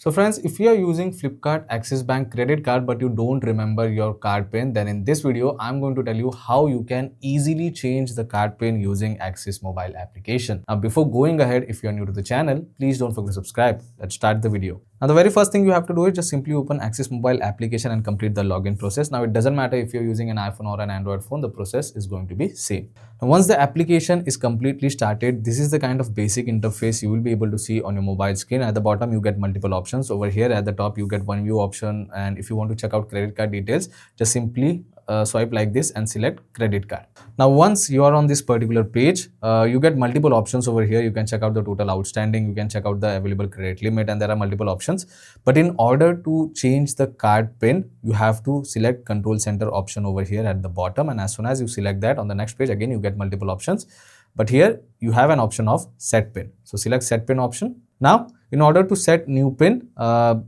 So friends, if you are using Flipkart Axis Bank credit card but you don't remember your card pin, then in this video, I'm going to tell you how you can easily change the card pin using Axis mobile application. Now before going ahead, if you are new to the channel, please don't forget to subscribe. Let's start the video. Now the very first thing you have to do is just simply open Axis mobile application and complete the login process. Now it doesn't matter if you're using an iPhone or an Android phone, the process is going to be same. Now once the application is completely started, this is the kind of basic interface you will be able to see on your mobile screen. At the bottom, you get multiple options. Over here at the top, you get one view option, and if you want to check out credit card details, just simply swipe like this and select credit card. Now once you are on this particular page, you get multiple options over here. You can check out the total outstanding, you can check out the available credit limit, and there are multiple options. But in order to change the card pin, you have to select control center option over here at the bottom, and as soon as you select that, on the next page again you get multiple options. But here you have an option of set pin, so select set pin option. Now in order to set new pin,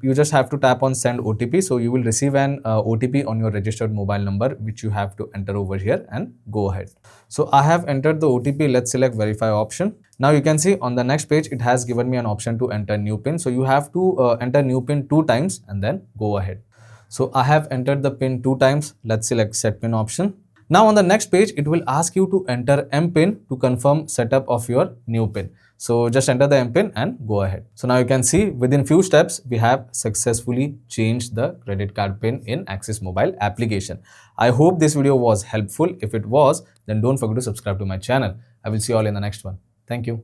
you just have to tap on send OTP. So you will receive an OTP on your registered mobile number, which you have to enter over here and go ahead. So I have entered the OTP. Let's select verify option. Now you can see on the next page, it has given me an option to enter new pin. So you have to enter new pin 2 times and then go ahead. So I have entered the pin 2 times. Let's select set pin option. Now on the next page, it will ask you to enter MPIN to confirm setup of your new pin. So just enter the MPIN and go ahead. So now you can see within few steps, we have successfully changed the credit card pin in Axis mobile application. I hope this video was helpful. If it was, then don't forget to subscribe to my channel. I will see you all in the next one. Thank you.